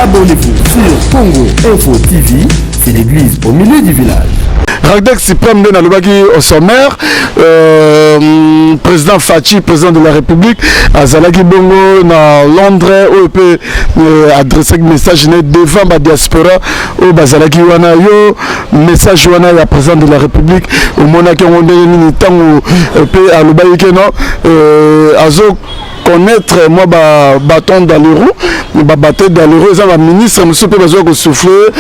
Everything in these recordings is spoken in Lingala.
Abonnez-vous sur Congo Info TV, c'est l'église au milieu du village. Ragdek Cyprien Mdena Lubaki au sommaire, président Fachi, président de la République, Azalaki Bongo na Londres, où il peut adresser un message devant la diaspora, où Bazalaki Wana yo, message Wana ya président de la République, au Monaki Ondé Ninitan, où peut à Lubaki non, Azo connaître moi bâton dans les roues, bâton dans les roues, ça va ministre, monsieur peut besoin de souffler,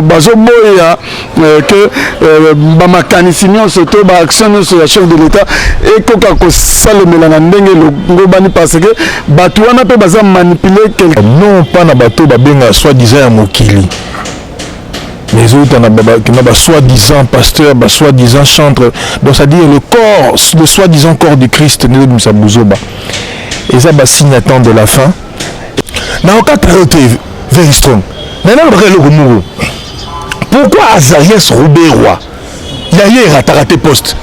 bazo boya que bamakanisinyon surtout action sur la chef de l'État et koka ko salemela na ndenge lobani parce que bato wana pe baza manipuler quelqu'un non pas na bato babenga soi-disant ya mokili mais autres na soi-disant pasteur soi-disant chantre, donc c'est à dire le corps, le soi-disant corps du Christ ne nous buzoba et ça signe attend de la fin na oka tarote very strong na na le remuru. Pourquoi Azarias Roubé-Roi il a eu raté poste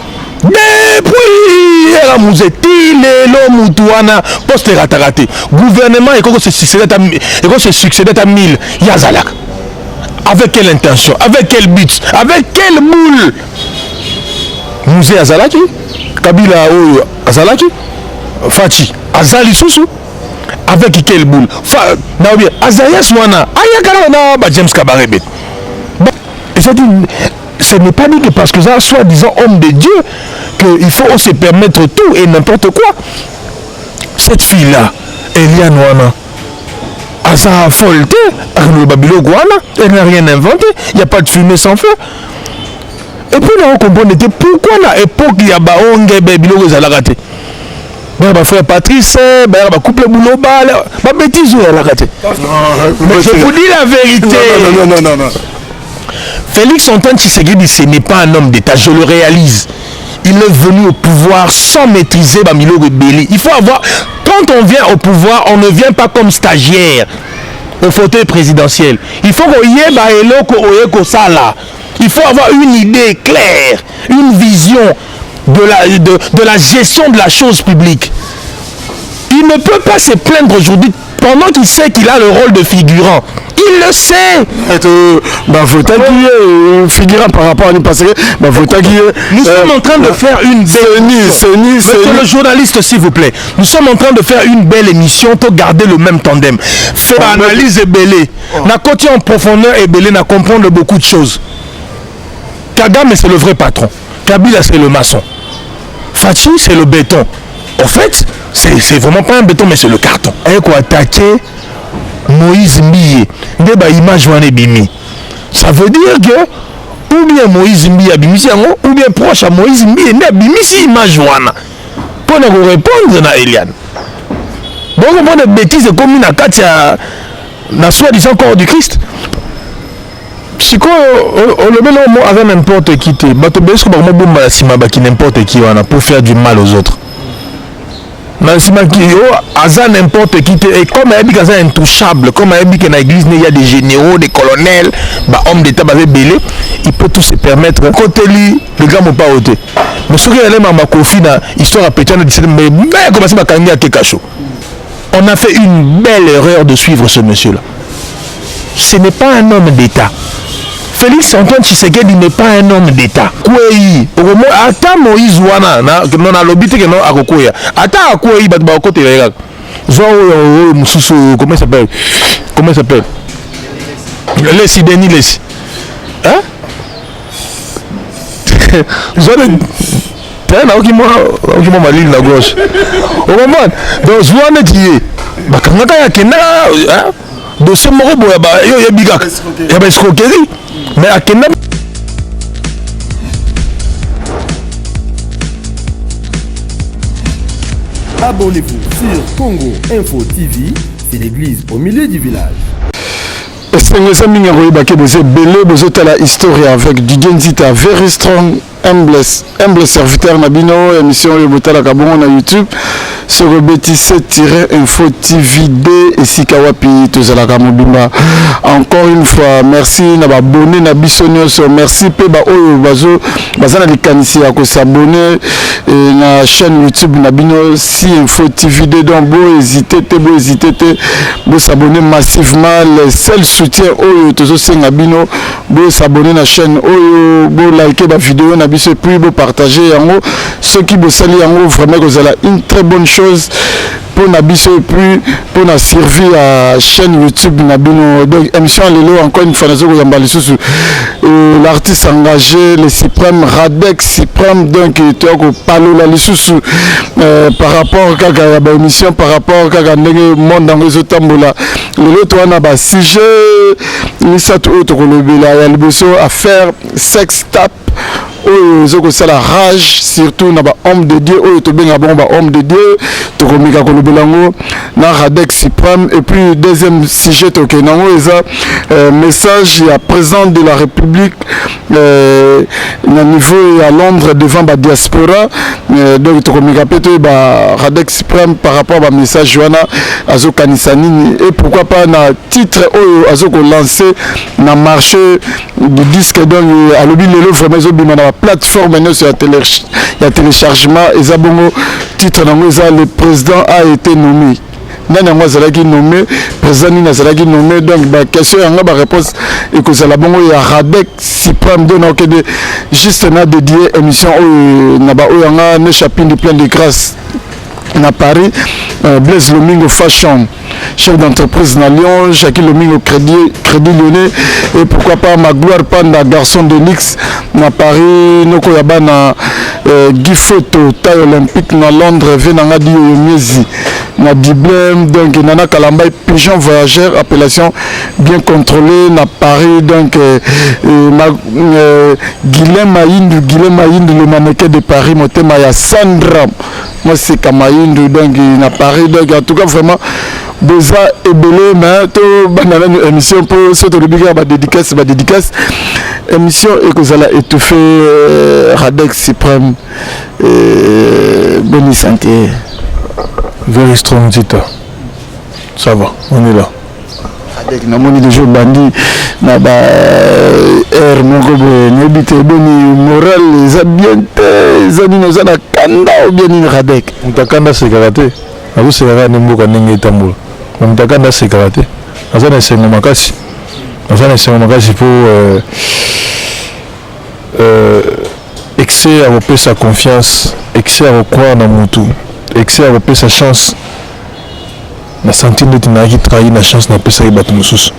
depuis la mouzeti le moutouana poste raté gouvernement et comment se succéder à 1000 Yazalak avec quelle intention, avec quel but, avec quel moule Mouzé Azalaki Kabila Azalaki Fachi Azali Soussou avec quel boule Azarias Wana Ayakara na James Kabarebe. Ce n'est pas dit que parce que ça, soi-disant homme de Dieu, qu'il faut se permettre tout et n'importe quoi. Cette fille-là, Eliane Wana, à sa folleté, le Babylone Guana, elle n'a rien inventé, il n'y a pas de fumée sans feu. Et puis là, on comprend pourquoi à l'époque, il y a Baongue, Babylone, ils ont raté. Ma frère Patrice, ma couple boulot, ma bêtise, elle a raté. Mais je vous dis la vérité. Non. Félix Antoine Tshisekedi, ce n'est pas un homme d'État, je le réalise. Il est venu au pouvoir sans maîtriser Bamilo Rebelli. Il faut avoir... Quand on vient au pouvoir, on ne vient pas comme stagiaire au fauteuil présidentiel. Il faut qu'on y ait il faut avoir une idée claire, une vision de la gestion de la chose publique. Il ne peut pas se plaindre aujourd'hui pendant qu'il sait qu'il a le rôle de figurant. Il le sait. Figurant par rapport à nous parce que nous sommes en train de faire une belle émission. Monsieur le journaliste, s'il vous plaît, nous sommes en train de faire une belle émission pour garder le même tandem. Faire analyse et belé. Na côté en profondeur et belé, na comprendre beaucoup de choses. Kagame, c'est le vrai patron. Kabila, c'est le maçon. Fachi, c'est le béton. En fait, c'est vraiment pas un béton, mais c'est le carton. Et quoi attaquer Moïse Mbiye, image bimi. Ça veut dire que ou bien Moïse Mbiye abimisi ou bien proche à Moïse Mbiye ne abimisi image wana. Pour nous répondre na Eliane. Bon, on a des bêtises comme une attaque na soi-disant corps du Christ. Psycho, on le met là avec n'importe qui. N'importe qui pour faire du mal aux autres. N'importe qui et comme il est intouchable, comme il y a l'église, il y a des généraux, des colonels, hommes d'État belé, il peut tout se permettre. Côté lui, le gars m'a pas ôté. Mais ce qui est ma Kofi, histoire à péter, on a fait une belle erreur de suivre ce monsieur-là. Ce n'est pas un homme d'État. Félix Antoine Tshisekedi n'est pas un homme d'État. Kwei, ata Moïse wana na lobite que non akokoya. Ata kwei bat ba côté là. Zo mususu comment il s'appelle? Comment il s'appelle? Lesi Denis Lesi. Hein? Zo na okimo malil na gauche. Au moment donc Zouane dit bakanga ya kena dossier moko boya ba yo yebika. Ya ba escroquerie. Mais à quel Abonnez-vous sur Congo Info TV, c'est l'église au milieu du village. C'est un histoire avec Didier Nzita, very strong humble serviteur Nabino, émission Yobotala Kabongo na YouTube, sur BT7-Info TV D et Sikawapi, Tozalaka Mobimba. Encore une fois, merci Naba abonné Nabisonio, merci Peba Oyo Bazo, Bazana Likanisi à s'abonner na chaîne YouTube Nabino, si Info TV D, donc beau hésiter, beau s'abonner massivement, le seul soutien Oyo Tozo Nabino, beau s'abonner na chaîne Oyo, beau liker la vidéo Nabiso, puis beau partager yango, ceux qui beau saluer yango, vraiment que vous avez une très bonne chose pour Nabiso et puis pour na servir à chaîne YouTube Nabino. Donc émission Lelo encore une fois l'artiste engagé le suprême Radex Suprême, donc tu as parlé là les par rapport à la émission, par rapport à le monde dans les autres tambola le toi na ba sujet ni ça tout autre le là il y a le besoin à faire sex tap oh ça la rage surtout na ba homme de Dieu oh to benga bon ba homme de Dieu to komika ko le belango na Radex Suprême. Et puis deuxième sujet to ke nango eza message à président de la République na niveau à Londres devant la diaspora, donc to komika peto ba Radex Suprême par rapport à message joana azo kanisani et pourquoi pas na titre oyo azo ko lancer na marché du disque. Donc à lobby lelo vraiment zo bima na plateforme no sur la téléchargement et za bongo titre nango za le président a été nommé. Nana moi zalaki nommé président ni nazalaki nommé, donc ba question yanga ba réponse et que ça la bongo ya Radex Suprême donc de juste na dédié émission na ba yanga ne chapitre plein de grâce na Paris. Blaise Lomingo Fashion, chef d'entreprise na Lyon, Jacques Lomingo Crédit Lyonnais, et pourquoi pas Magloire Panda, garçon de luxe na Paris, noko yaba na Guy Photo, taille olympique na Londres, venanga di Miezi na Diblem, donc nana Kalamba pigeon voyageur, appellation bien contrôlée na Paris, donc Guilhem Maïnd, le mannequin de Paris, motema ya Sandra, moi c'est Kamaïnd, donc na Paris, donc en tout cas vraiment Boza et Belé, mais tout banana émission pour ce que le biga ba dédicace émission et que ça l'a étouffé Radex Suprême, bonne santé. Very strong Tita. Ça va, on est là. Radex na moni de jour bandi na ba air moko bo nebite boni moral les ambiente les amis nos na kanda ou bien ni Radex. Mutakanda c'est karaté. Abu c'est karaté nimboka ndenge tambola. Mutakanda c'est karaté. Azana c'est makasi. Azana c'est makasi pour excès à repérer sa confiance, excès à croire dans mon tout, excès à repérer sa chance. Na sentine de tina qui trahit la chance na pesa ibatu mususu.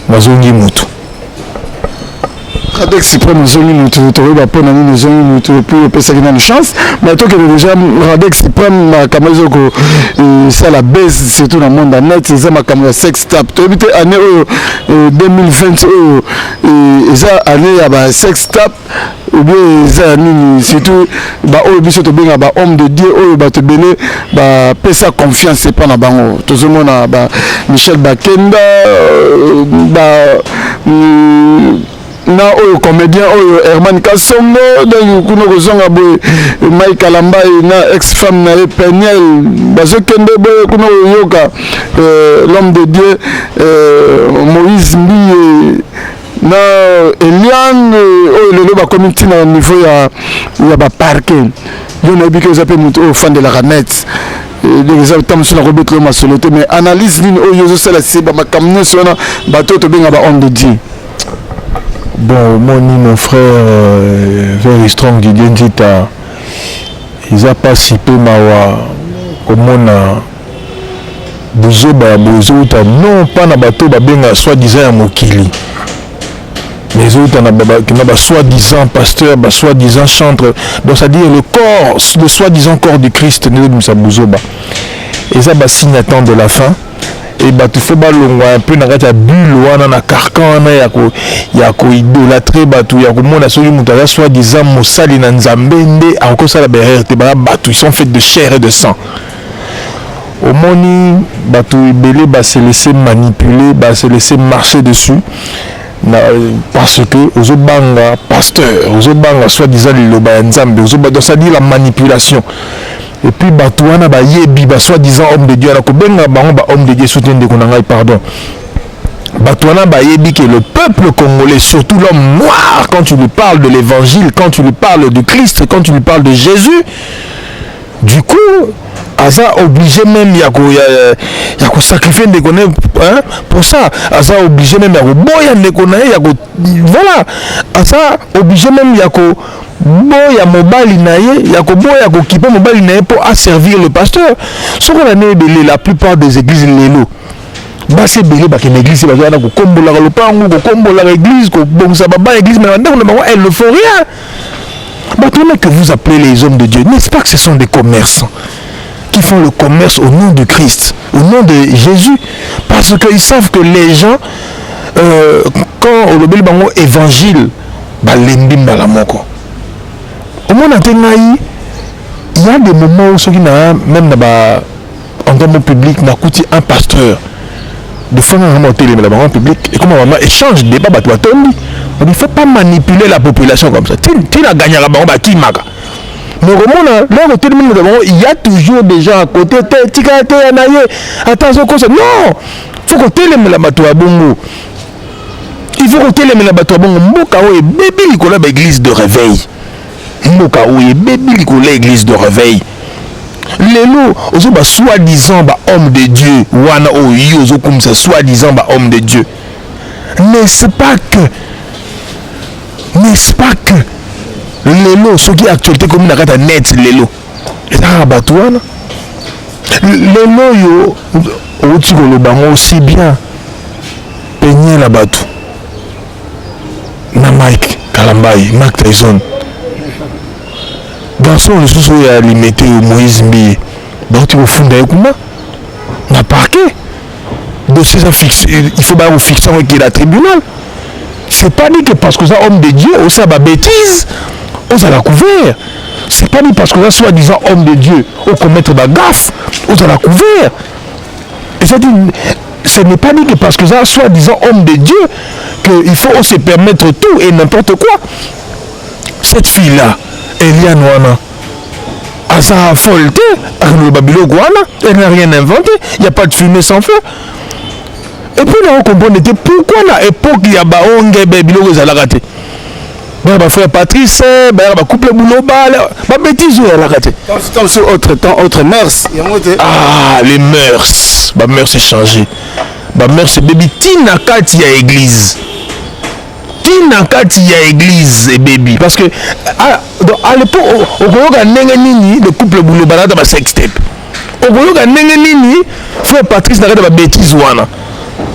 Mazongi mutu. Radex Suprême zongi mutu to ba pona ni zongi mutu pour pesa qui na chance, mais toi que déjà Radex Suprême na kamazo ko ça la baisse surtout dans le monde net, c'est ma caméra sex tap. Tu habite année 2020 et ça année ya ba sex tap ou bien ça nini surtout ba o biso to benga ba homme de Dieu o ba te belé ba pesa confiance c'est pas na bango to zomona ba Michel Bakenda ba na oyo comédien oyo Herman Kasongo donc kuno kozonga boy Mike Kalamba na ex-femme na Peniel bazokende boy kuno yoka l'homme de Dieu Moïse Mbi na Eliane oyo le ba community na niveau ya ba parking yo na biko zape mutu au fan de la Ranet les habitants sur la robette le masoloté mais analyse ligne oyo zo sala c'est ba makamno sona bato to benga ba homme de Dieu. Bon, mon frère Very Strong Didier Tita, ils a participé au monde Bozoba, non pas na bateau babenga soi-disant à Mokili, mais autres na soi-disant pasteur, soi-disant chantre, donc ça dit le corps, le soi-disant corps du Christ, nous sommes Bozoba, et ça signe attend de la fin. Et bah tu fais balongo un peu na bulle wana na carcan na ya ko idolâtrer batu ya ko mona soki mutaka soit disant mosali na nzambe nde encore ça la berère te batu ils sont faits de chair et de sang. Au moni batu ibelé ba se laisser manipuler, ba se laisser marcher dessus. parce que aux banga pasteur, aux banga soi-disant liloba ya nzambe, donc ça dit la manipulation. Et puis batouana ba yebi ba soi-disant homme de Dieu, la ko benga ba homme de Dieu soutien de konangai pardon. Batouana ba yebi que le peuple congolais, surtout l'homme noir, quand tu lui parles de l'évangile, quand tu lui parles du Christ, quand tu lui parles de Jésus, du coup Asa obligé même ya ko sacrifier des connaît hein pour ça. Asa obligé même ya ko boya ne connaît ya ko voilà. Asa obligé même ya ko boya mobali naie ya ko boya ko kipa mobali naie pour asservir le pasteur. Ce qu'on a né la plupart des églises lélo. Bah c'est belé ba que l'église ba na ko kombola le pango ko kombola l'église ko bonsa baba église mais elle ne font rien. Bah que vous appelez les hommes de Dieu, n'est-ce pas que ce sont des commerçants qui font le commerce au nom de Christ, au nom de Jésus, parce qu'ils savent que les gens, quand on le bango évangile, bah l'embim la moko. Au moins il y a des moments où ceux qui n'ont même en termes public n'a coûté un pasteur de faire un remonter les en public et comment on échange des débats on ne faut pas manipuler la population comme ça. Tu n'as gagné la banque qui maga. Mais il y a toujours des gens à côté. Attention, non, il faut que tu aies la bateau à bongo. Il faut que tu aies la bateau à bongo. Mbokao est bébé Nicolas l'église de réveil. Mbokao est bébé Nicolas l'église de réveil. Les lots, aux soi-disant homme de Dieu, wana oyo comme ça, soi-disant homme de Dieu. N'est-ce pas que les lots, ceux qui actualité comme une carte net, les lots. Et ça, batouana. Les lots, yo, au bango aussi bien. Peigner la batou. Na Mike Kalambai, Mark Tyson. Garçon, le sous est limité au Moïse Mbiye. Donc tu vas fonder comment? Na parquet. Dossier il faut pas fixer avec la tribunal. C'est pas dit que parce que ça homme de Dieu, on sait ma bêtise, on a la couvert. C'est pas dit parce que ça soi-disant homme de Dieu, on commettre la gaffe, on a la couvert. Et ça dit, ce n'est pas dit que parce que ça soi-disant homme de Dieu, qu'il faut se permettre tout et n'importe quoi. Cette fille-là, Eliane Wana, à sa folleté, le Babylone Guana, elle n'a rien inventé, il n'y a pas de fumée sans feu. Et puis là on comprend pourquoi la époque il y a baonge Babylone à la raté. Bah frère Patrice, bah couple boulot bah bêtise à la raté. Temps sur autre temps, autre mœurs. Ah les mœurs, bah mœurs c'est changé. Bah mœurs c'est baby tina kati ya église. Tina kati ya église et baby parce que à l'époque au koyoka ndenge nini le couple boulot ba na ba sextape. Au koyoka ndenge nini frère Patrice na ba bêtise wana.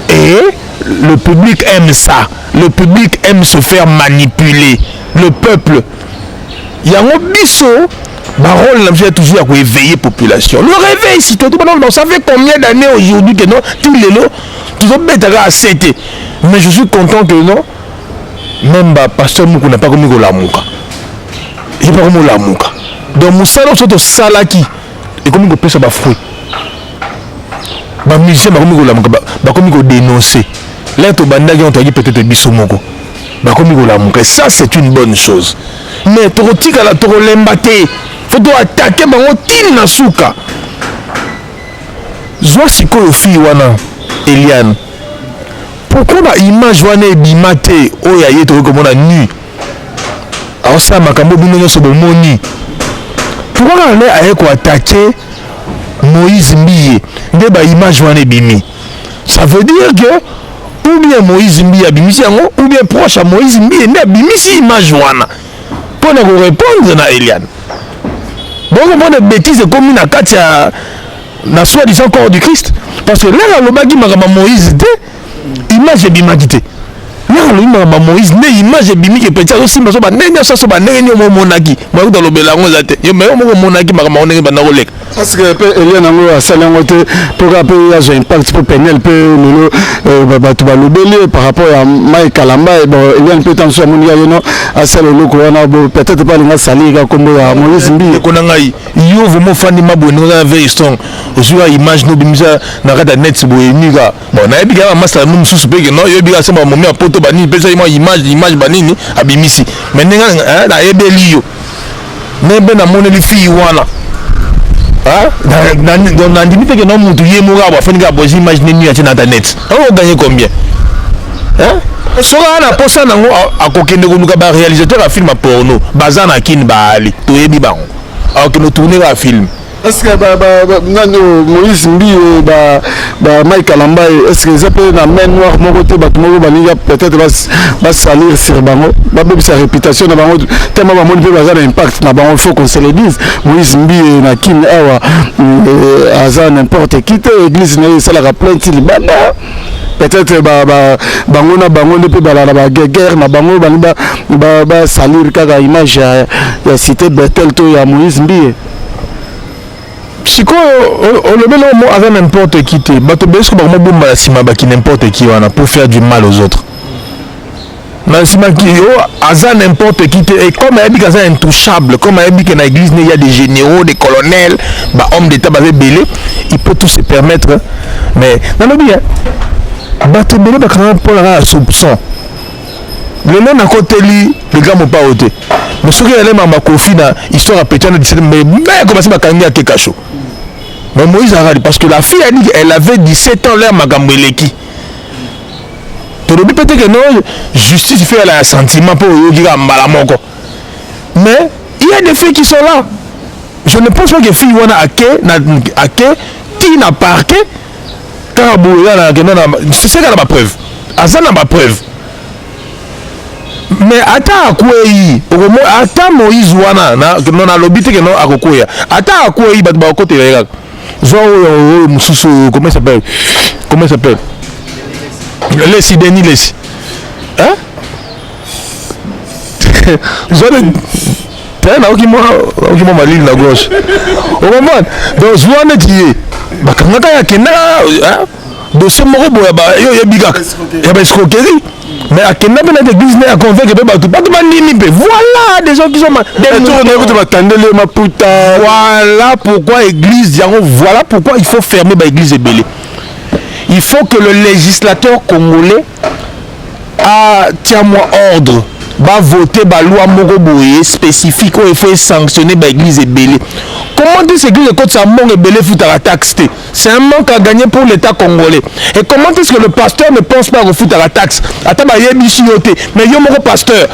Et le public aime ça. Le public aime se faire manipuler. Le peuple. Il y a un bisso. Barol n'a toujours à éveiller la population. Le réveil, si tu as ça fait combien d'années aujourd'hui que non, tous les lots, tous les bêtes à 7. Mais je suis content que non. Même le pasteur Moukou n'a pas commis la mouka. Il n'a pas commis la mouka. Donc, Moussalo, c'est au salaki. Et comme il peut se fruit. Les musiciens vont dénoncer. Là, peut-être bisomoko. Ça, c'est une bonne chose. Mais tu as faut attaquer na souka. Zoa siko fi wana Eliane. Pourquoi la image wana ebimate oya yeto comme on a nu. Alors ça makambo bino so bomoni. Pourquoi on est attaquer Moïse Mbiye nde ba image wana ebimi. Ça veut dire que ou bien Moïse Mbiye abimisi yango ou bien proche à Moïse Mbiye nde abimisi image wana. Pour nous répondre na Eliane. Donc on a des bêtises comme une attaque na soi-disant corps du Christ. Parce que là le bagi magama Moïse de image ebimaki. Là le magama Moïse ne image ebimiki peut-être aussi maso ba nenya so ba nenya mo monaki. Moi dans le belango zate. Yo mais mo monaki magama onenge ba na koleka. parce que Elian Nango a salé en côté pour rappeler à un impact pour Penel Lolo Batouba Lobele par rapport à Mike Kalamba et bon Elian peut en soi Monia Yono à salé le Corona peut-être pas les salé comme Moïse Mbi Konangai yo vraiment fan ma bonne na veille strong aussi à image no bimisa na rada net bo eniga bon na ebiga master no mususu pe no yo ebiga sema momi apoto bani pesa image banini abimisi mais nenga na ebeli yo nebe na moneli fi wana dans limite que non mutu ye moura ba fani ga bozi imaginer ni atina internet on gagner combien soka na posa nango akokende koluka ba réalisateur a film porno bazana kin baali to yebi bango alors no tourner la film est-ce que Moïse Mbi Mike Kalamba est-ce que ça peut na main noire mon côté batmo baniga peut-être va salir sur bango va même sa réputation na bango tellement ba mon peut bazana impact na bango, il faut qu'on se le dise. Moïse Mbi na kin awa aza n'importe qui te église na ça la plainte libana peut-être bango na bango ne peut ba la guerre na bango ba salir kaka image ya cité Bethel to ya Moïse Mbi Psycho, on le met là avec n'importe qui. Bato besko ba mo bomba la sima ba ki n'importe qui wana pour faire du mal aux autres. Na sima qui aza n'importe qui et comme elle dit que c'est intouchable, comme elle dit que dans l'église il y a des généraux, des colonels, bah hommes d'état basé belé, il peut tout se permettre. Mais non non bien. Bato belé ba quand pour la soupçon. Le nom à côté lui, le gars m'ont pas ôté. Mais ce qui est là ma coffee na histoire à péter na 17 mais commencé à kangia Kekacho. Mais Moïse a dit parce que la fille a dit qu'elle avait 17 ans l'air Magambeleki. Tu le peut-être que non, justice fait elle a un sentiment pour Yogira Malamoko. Mais il y a des filles qui sont là. Je ne pense pas que les filles wana ake ti na parquet car c'est ça la preuve. Asa na ma preuve. Mais ata akwei ata Moïse wana na lobite que non akokoya ata akwei bat ba côté là zo mususu comment ça s'appelle Lessi Denis Lessi hein zo na okimo malili na gauche au moment donc zo na die bakanga ya kena dossier moko boya ba yo yebiga ya ba escroquerie. Mais à quel moment l'église n'est à convaincre que voilà des gens qui sont voilà pourquoi l'église voilà pourquoi il faut fermer l'église et belé. Il faut que le législateur congolais tiens-moi ordre va voter la loi Moroboye spécifique où il faut sanctionner l'église et belé. Comment est-ce que l'église de Côte-Samon et belé fout à la taxe? C'est un manque à gagner pour l'État congolais. Et comment est-ce que le pasteur ne pense pas à refoutre à la taxe? Mais il y a un pasteur.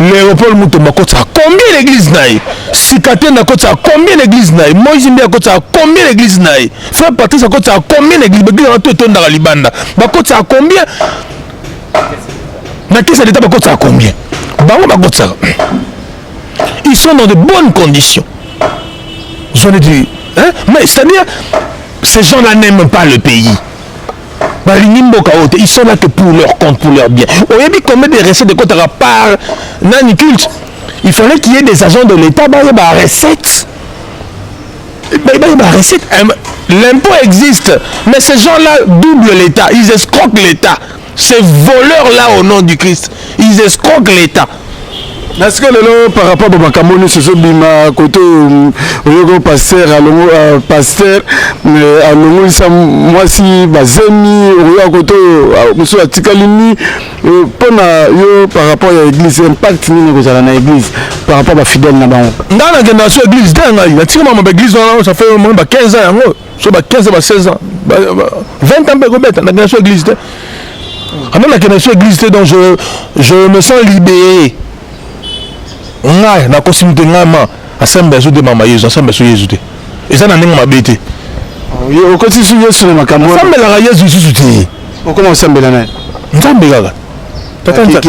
Léopold Moutomba Kota, combien l'église naïe? Sikate na Kota, combien l'église naïe? Moïse Mbia Kota, combien l'église naïe? Frère Patrice Kota, combien l'église? L'église en tout est dans la Libanda. Bakota, combien? Na qu'est-ce que l'État Bakota, combien? Bakota. Ils sont dans de bonnes conditions. J'en ai dit, hein? Mais c'est-à-dire, ces gens-là n'aiment pas le pays. Ils sont là que pour leur compte, pour leur bien. On a dit combien de recettes de compte à part Nani culte. Il fallait qu'il y ait des agents de l'État, il y a des recettes. L'impôt existe, mais ces gens-là doublent l'État, ils escroquent l'État. Ces voleurs-là au nom du Christ, ils escroquent l'État. Est-ce que le par rapport à Bakamoni, c'est ce bima côté au pasteur à pasteur à l'ongo ça moi si bazemi au côté monsieur Atikalini pour yo par rapport à l'église impact ni que ça dans l'église par rapport à fidèle na bango dans la génération église dans la tika ma église ça fait au moins 15 ans so 15 à 16 ans 20 ans be gobeta na génération église dans la génération église donc je me sens libéré. Ngai na kosimite ngama asembe zo de mama yesu asembe so yesu te eza na ndenge mabete yo okoti su yesu na makambo asembe la yesu su te okoma asembe na nani nzambe kaka tata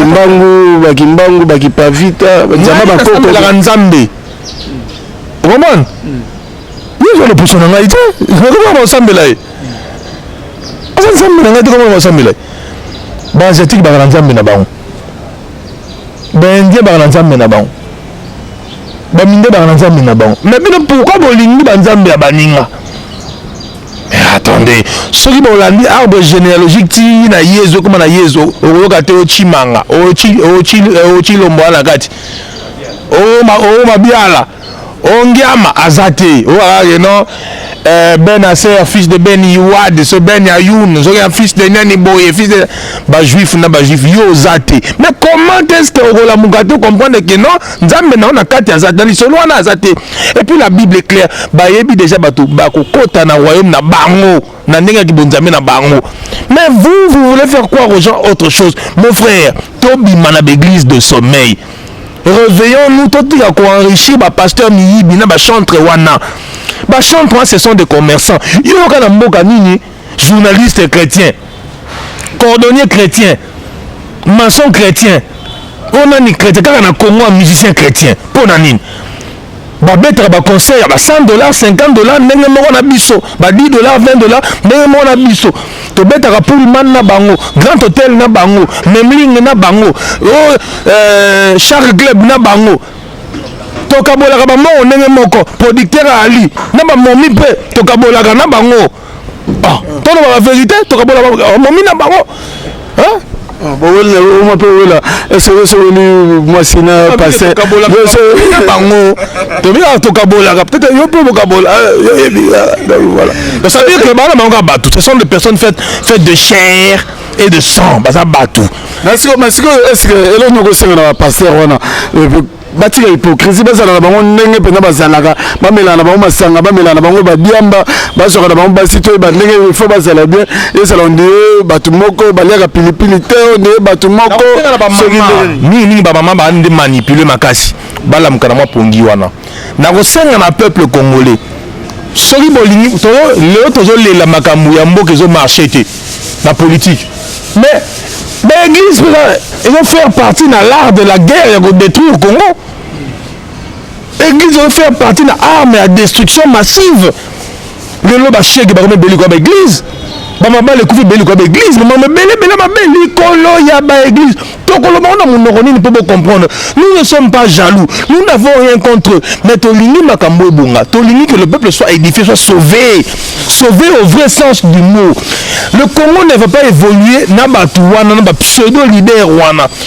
kimbangu bakipavita nzamba bakoko la nzambe roman yesu le puso na ngai te ngoma asembe la asembe na ngai te ngoma asembe la ba asiatique ba nzambe na bango ba indien ba nzambe na bango baminde banzambe na bango mais bino pourquoi bolingi banzambe ya baninga? Mais attendez, soki bolandi arbre généalogique ti na yezo comme na yezo oyoka te ochimanga ochilombo na kati o mabiala ongiama azate o non Ben Asser fils de Ben Youad so Ben Ayoun so fils de Nani Boye fils de ba juif na ba juif yo zate. Mais comment est-ce que on la mugato comprendre que non nzambe na kati azate dans solo na azate. Et puis la Bible est claire ba yebi déjà bato ba ko kota na royaume na bango na ndenge ki bonzambe na bango. Mais vous voulez faire croire aux gens autre chose. Mon frère, Tobi mana l'église de sommeil. Réveillons-nous, tout à quoi enrichir ba pasteur Miyibi na ba chantre wana. Ba chantre ce sont des commerçants. Il y a un nini journaliste chrétien, cordonnier chrétien, maçon chrétien. On a ni chrétien car on a Congo un musicien chrétien. Pour nani. Ba betra ba conseil ba $100, $50 ndenge moko na biso, ba $10, $20 ndenge moko na biso. To betra pour man na bango, grand hôtel na bango, memling na bango, Charles Club na bango. Tokabolaka ba mo ndenge moko, producteur Ali na ba momi pe tokabolaka na bango. Ah, tono ba vérité tokabolaka momi na bango. Hein? Bon, on m'appelle là. Est-ce que c'est moi si na passé? Tu viens tokabola, peut-être yo peut tokabola. Voilà. Donc ça veut dire que bana manga batu, ce sont des personnes faites de chair et de sang, bah ça batu. Est-ce que elle nous conseille na passer wana batika hypocrisie bazala na bango ndenge pena bazalaka bamela na bango masanga bamela na bango badiamba basoka na bango basito ba ndenge il faut bazala bien et ça l'on dit batu moko baliaka pilipili te on batu moko ni ba mama ba ndé manipuler makasi bala mukana mwa pongi wana na kosenga na peuple congolais soki bolingi to le tozo lela makambu ya mboka ezo marcher te na politique mais l'église ils vont faire partie de l'art de la guerre pour détruire le Congo. L'église va faire partie de l'arme et la destruction massive. Le loba chèque va remettre l'église. L'église. Maman le couvre l'église. Maman l'église. Comprendre. Nous ne sommes pas jaloux. Nous n'avons rien contre eux. Mais Tolini Makambo Bunga. Tolini que le peuple soit édifié, soit sauvé. Sauvé au vrai sens du mot. Le Congo ne va pas évoluer dans pseudo-leader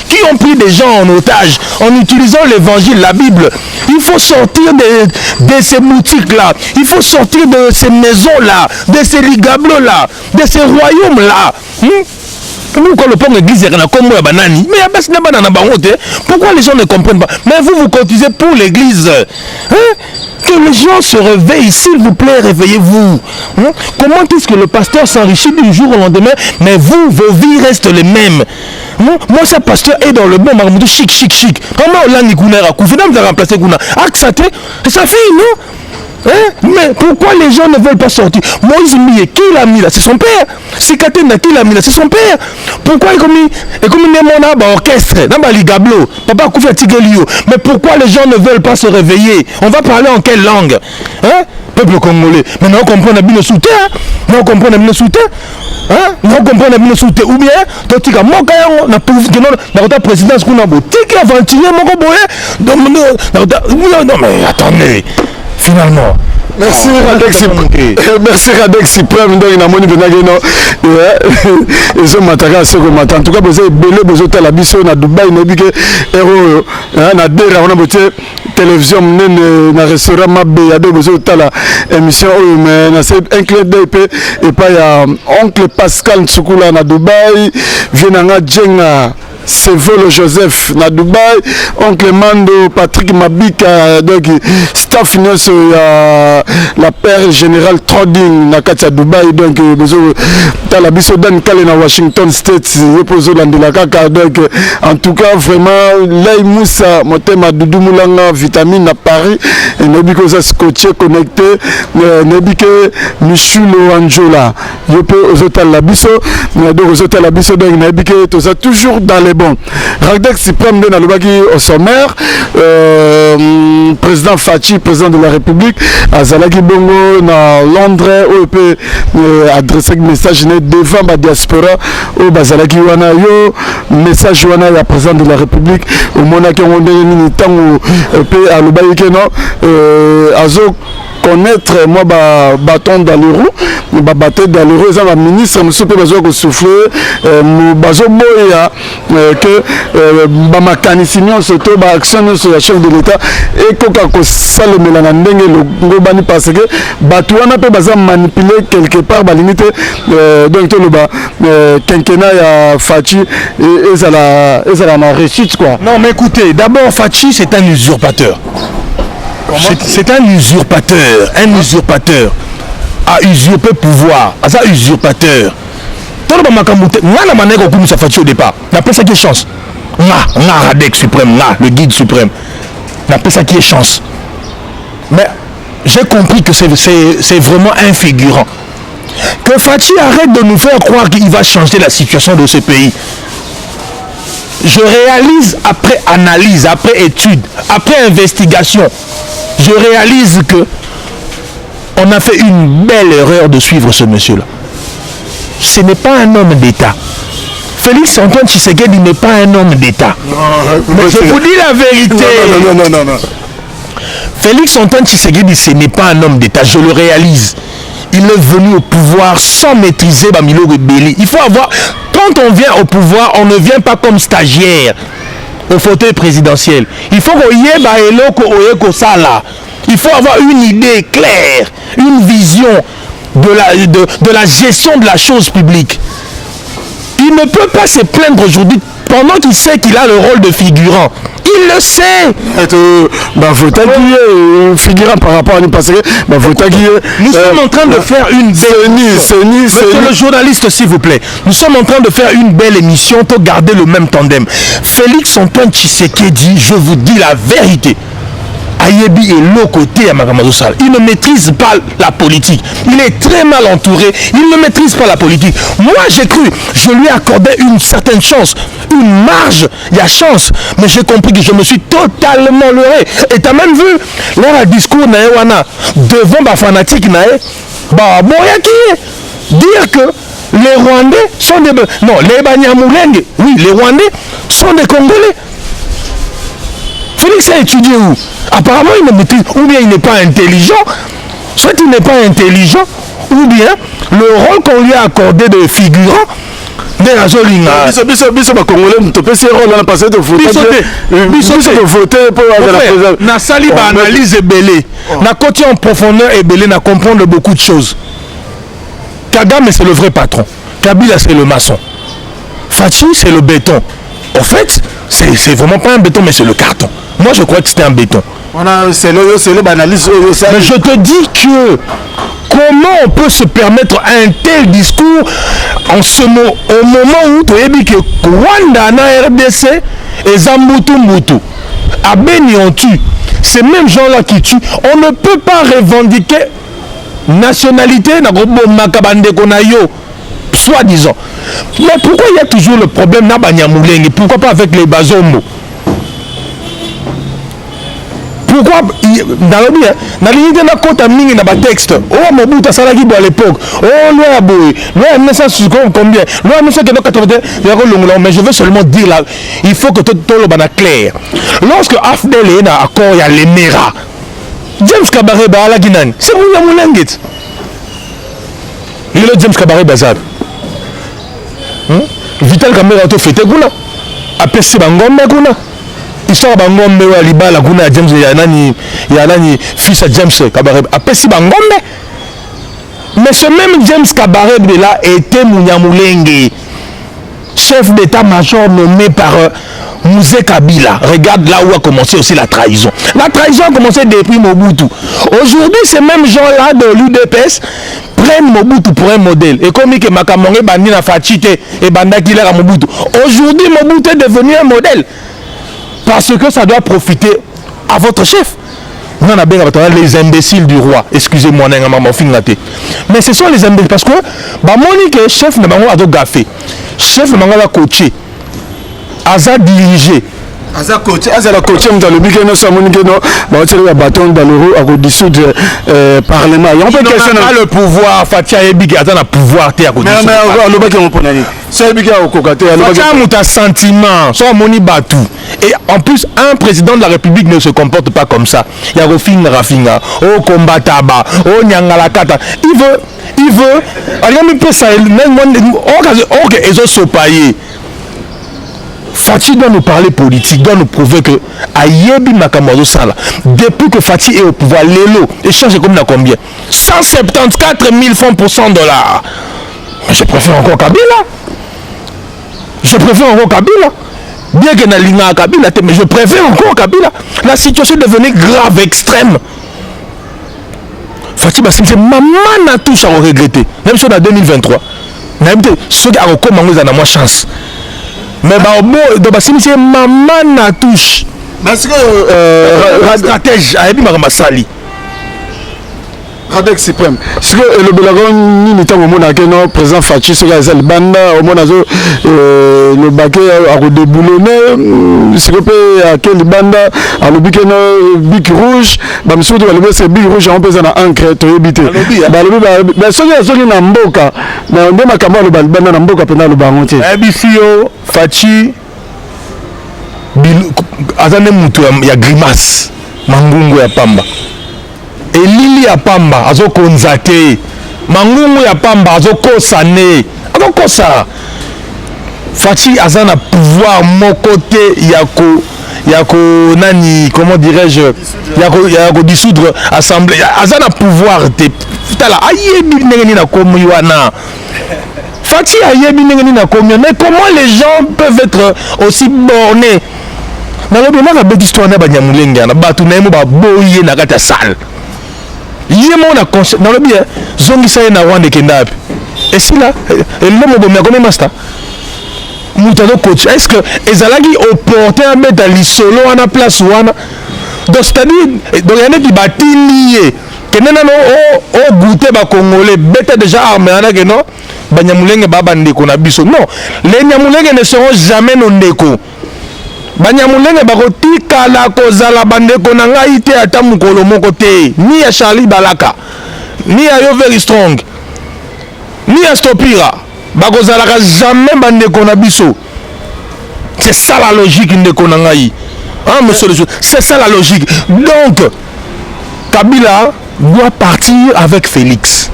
qui ont pris des gens en otage en utilisant l'évangile, la Bible. Il faut sortir de ces boutiques-là. Il faut sortir de ces maisons-là, de ces ligables-là, de ces royaumes-là. Pourquoi le pont église est comme la banane? Mais pourquoi les gens ne comprennent pas? Mais vous cotisez pour l'église. Que les gens se réveillent, s'il vous plaît, réveillez-vous. Comment est-ce que le pasteur s'enrichit du jour au lendemain, mais vous, vos vies restent les mêmes? Moi, ce pasteur est dans le bon marmout, chic. Comment on l'a dit qu'on a couvert, vous remplacé qu'on a accepté, et sa fille, non? Mais pourquoi les gens ne veulent pas sortir? Moïse Mie, qui l'a mis là? C'est son père. Sikatena, qui l'a mis là? C'est son père. Pourquoi il a mis mon orchestre? Papa Koufa Tigelio. Mais pourquoi les gens ne veulent pas se réveiller? On va parler en quelle langue? Peuple congolais. Mais nous comprenons bien le soutien. Nous comprenons bien le soutien. Nous comprenons bien le soutien. Ou bien, Totika Mokayan, na présidence qu'on a beau. Tika Vantinier, mon boy. Non, mais attendez. Finalement. Merci Radek Suprême donc na moni benageno ezo mataka soko mata en tout cas vous avez belé bezo tala biso na Dubaï no bike héros na dera on a boté télévision nene na restaurant mabé ya do bezo tala émission mais na c'est un clin d'œil et pas ya oncle Pascal Tsukula na Dubaï vienanga jenga Sevolo Joseph na Dubaï, oncle Mando, Patrick Mabika, donc staff nyonso ya la père général Troding na kati ya Dubaï, donc bezo tala biso Dan Kale na Washington State yepozo landela kaka, donc en tout cas vraiment Lay Moussa motema Doudou Moulanga vitamine à Paris et nobiko ça scotché connecté nobike Michulo Anjola yope ozotala biso donc ozotala biso donc nobike to ça toujours dans les bon. Radek Suprême de Nalobaki au sommaire, président Fachi, président de la République, Azalaki Bongo na Londres, où peut adresser un message devant la diaspora, où Bazalaki Wana yo, message Wana ya président de la République, au Monaki on est temps où peut à l'Ubaïke non, Azo connaître moi bâton dans les roues, bâton dans les roues, ça ministre monsieur peut besoin de souffler, bazo boya que ma canissinion surtout ba action sur la chef de l'État et que ça le mélange ndenge le ngobani parce que batuana peut baza manipuler quelque part ba limite donc le ba quinquennat ya Fachi et ça la réussite quoi. Non mais écoutez, d'abord Fachi c'est un usurpateur. C'est un usurpateur, a usurpé pouvoir, a usurpateur. Tout le monde a manière qu'on ça fait au départ. N'a pas ça qui est chance. N'a Radek suprême, le guide suprême. N'a pas ça qui est chance. Mais j'ai compris que c'est vraiment infigurant. Que Fachi arrête de nous faire croire qu'il va changer la situation de ce pays. Je réalise après analyse, après étude, après investigation, je réalise que on a fait une belle erreur de suivre ce monsieur-là. Ce n'est pas un homme d'État. Félix Antoine Tshisekedi n'est pas un homme d'État. Mais je vous dis la vérité. Non. Félix Antoine Tshisekedi, ce n'est pas un homme d'État, je le réalise. Il est venu au pouvoir sans maîtriser Bamilo Rebelli. Il faut avoir... Quand on vient au pouvoir, on ne vient pas comme stagiaire au fauteuil présidentiel. Il faut qu'on y ait il faut avoir une idée claire, une vision de la gestion de la chose publique. Il ne peut pas se plaindre aujourd'hui pendant qu'il sait qu'il a le rôle de figurant. Il le sait. Figurant par rapport à nous parce que nous sommes en train de faire une belle émission. Monsieur le journaliste, s'il vous plaît, nous sommes en train de faire une belle émission pour garder le même tandem. Félix Antoine Tshisekedi, je vous dis la vérité. Ayebi est l'autre côté à Makamazosal. Il ne maîtrise pas la politique. Il est très mal entouré. Il ne maîtrise pas la politique. Moi, j'ai cru, je lui accordais une certaine chance, une marge. Il y a chance. Mais j'ai compris que je me suis totalement leurré. Et tu as même vu, là, le discours Naewana, devant ma fanatique dire que les Rwandais sont des... Non, les Banyamulenge, oui, les Rwandais sont des Congolais. Félix a étudié où? Apparemment, il ne maîtrise, ou bien il n'est pas intelligent, soit il n'est pas intelligent, ou bien le rôle qu'on lui a accordé de figurant, Nasali analyse Ebele, na côté en profondeur Ebele, na comprendre beaucoup de choses. Kagame c'est le vrai patron, Kabila c'est le maçon, Fachi c'est le béton. En fait, c'est vraiment pas un béton, mais c'est le carton. Moi, je crois que c'était un béton. Mais je te dis que comment on peut se permettre un tel discours au moment où tu as dit que Rwanda na RDC et Zambutu à Beni on tue. Ces mêmes gens-là qui tuent, on ne peut pas revendiquer nationalité soi-disant. Mais pourquoi il y a toujours le problème na Banyamulenge? Pourquoi pas avec les Bazombo? Pourquoi dans le bien dans l'unité na kota mingi na ba texte oh Mobutu salaki bo à l'époque oh loi boy loi 1960 combien loi 1980 mais je veux seulement dire là il faut que tout le bana clair lorsque AFDL est na accord ya l'Emera James Kabaré ba la Guinane c'est Banyamulenge il est James Kabaré bazar Vital Kamera to fete kuna apesi bangombe kuna histoire bangombe wa libala kuna James ya nani fils à James Kabaré apesi bangombe mais ce même James Kabaré de là était Munyamulenge chef d'état-major nommé par Mouzé Kabila. Regarde là où a commencé aussi la trahison. La trahison a commencé depuis Mobutu. Aujourd'hui, ces mêmes gens-là de l'UDPS prennent Mobutu pour un modèle. Et comme que Makamongé Bandi na Fachite et Bandaki à Mobutu. Aujourd'hui, Mobutu est devenu un modèle. Parce que ça doit profiter à votre chef. Non, on a bien les imbéciles du roi. Excusez-moi, mais ce sont les imbéciles. Parce que Monique, chef de Mango a gaffé. Chef de Mango a coaché. Aza dirigé. azala coach mutu alobi ke no so amoni ke no baoteli ya bâton baloro akodissoudre parlement yango mpe question le pouvoir Fati ayebi ke aza na pouvoir te ya kodissoudre alobaki yango mpona nini so ayebi ke akokoka te Fati amutu a sentiment so amoni bato et en plus un président de la République ne se comporte pas comme ça ya kofinga finga o kombataba o nyangala kata il veut alingami pesa ok ezosopaye Fati doit nous parler politique, doit nous prouver que Ayebi Makamado Sala, depuis que Fati est au pouvoir, l'élo, échange comme na combien 174 000 francs pour $100. Je préfère encore Kabila. Bien que Nalinga Kabila, mais je préfère encore Kabila. La situation est devenue grave, extrême. Fati Bassim, c'est maman n'a touche à regretter. Même si on a 2023. Ceux qui ont recommandé à moi chance. Mais c'est maman na touche parce que stratège ayebi makamba sali Radek suprême parce que le belagon ni ntango mona ke no président Fati soka eza libanda omona zo le baquet a redéboulonné c'est que pe à libanda alobi ke no bic rouge ba misuto balobi c'est bic rouge on pesa na encre to yebite balobi ba soki na mboka na nde makambo lo libanda na mboka pena lo bango te ebisio Fati azane mutu ya grimace mangungu ya pamba elili ya pamba azokonza te mangungu ya pamba azokosa ne azokosa Fati aza na pouvoir moko te ya ko nani comment dirais-je ya ko dissoudre assemblée aza na pouvoir te tala ayebi ndenge ni na komi wana Fati ayebi ndenge ni na komi mais comment les gens peuvent être aussi bornés na lobi na bête histoire na Banyamulenge na batu na yemo ba boye na kata salle yemo na conscience na lobi zongisa ye na Rwanda kendapi et si là le mo bomia comme master mutado coach est-ce que ezalaki opporté à mettre lisolo wana place wana donc c'est-à-dire donc yana ki batilié kenena no o goûter ba congolais bête déjà armé ana que non Banyamulenge baba ndeko na biso non les Nyamulenge ne seront jamais nos ndeko Banyamulenge bakotikala kozala bandeko na ngai te ata mukolo moko te ni ya Charlie Balaka ni ya Yo Very Strong ni ya Stopira bakozalaka jamais bandeko na biso. C'est ça la logique ndeko na ngai hein monsieur le juge, c'est ça la logique. Donc Kabila doit partir avec Félix.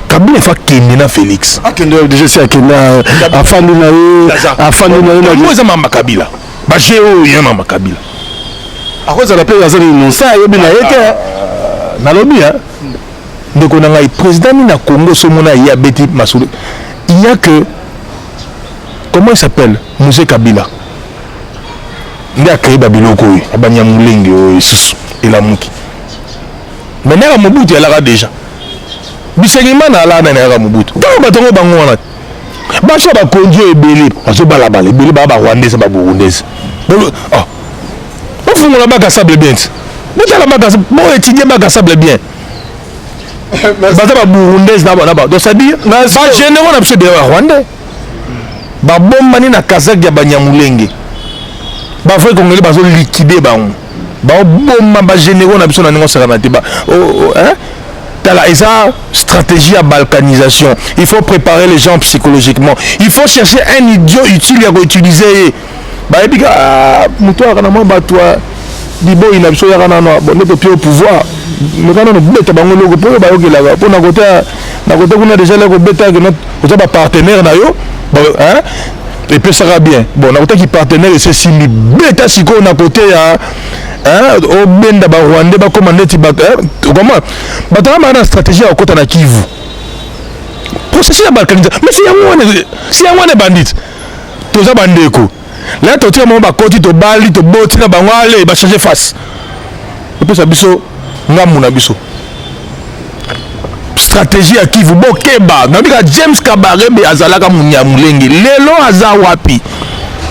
Kabila fa kende na Félix. Akende déjà c'est akende afandi na ye moi ça mama Kabila. Ba jeo ya mama Kabila. Akoza la paix azali non ça yebi na yete na lobi hein. Ndeko na ngai président ni na Congo somona ya beti masulu. Il y a que comment il s'appelle Moussé Kabila. Il a créé Babiloko Banyamulenge Isusu et la Muki. Mais n'a Mobutu elle a déjà. Bisengima na ala na na Mobutu. Dans batongo bango wana. Ba so ba konjo ebele, azo bala bala ebele ba Rwandais ba Burundais. Oh. On fait la bague sable bien. Mais la bague bon étudier bague sable bien. Ba Burundais na ba. Donc ça dit ba généraux na de Rwandais. Ba bomba ni na Kazakh ya Banyamulenge. Ba vrai congolais ba zo liquider ba on. Ba bomba ba généraux na biso na ningo sala te ba. Hein? Esa stratégie à balkanisation. Il faut préparer les gens psychologiquement. Il faut chercher un idiot utile à utiliser. Bah et puis mutoa kana mo batwa dibo ina biso ya kana no bon au pouvoir. Mais quand on beta bango logo pour ba yokela pour na côté kuna déjà là ko beta que notre ba partenaire na yo hein et puis ça va bien. Bon na côté qui partenaire c'est si beta siko na côté ya au benda ba Rwanda ba commander ti ba comment ba na stratégie à côté na Kivu processus ya balkanisation mais si ya wana bandit toza bandeko là to tia mo ba koti to bali to boti na bango ale ba changer face et puis ça biso ngamu na biso stratégie à Kivu bokeba na bika James Kabarebe azalaka Munyamulenge lelo aza wapi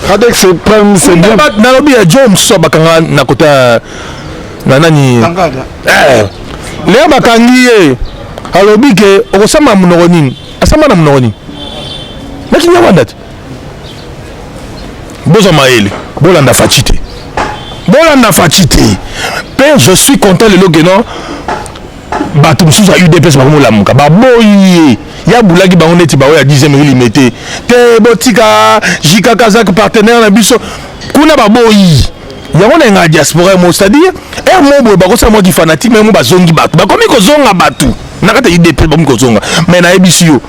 Radek c'est bien. Na lobi ya Joe Msoso bakanga na kota na nani leo bakangi ye alobi ke okosama munoko nini asama na munoko nini makini ya wandati Bozo Maël, Bolanda Fatite. Bolanda Fatite. Père, je suis content le logeno. Bato mususu a UDPS bakomo la muka. Ba boyi. Ya boulagi ba oneti ba ya 10e limité. Te botika Jika Kazak partenaire na biso. Kuna ba boyi. Ya on nga diaspora mo, c'est-à-dire mo ba ko sa mo ki fanatique mais mo ba zongi bato. Ba komi ko zonga bato. Na kata UDPS ba mo ko zonga. Mais na ebisi yo.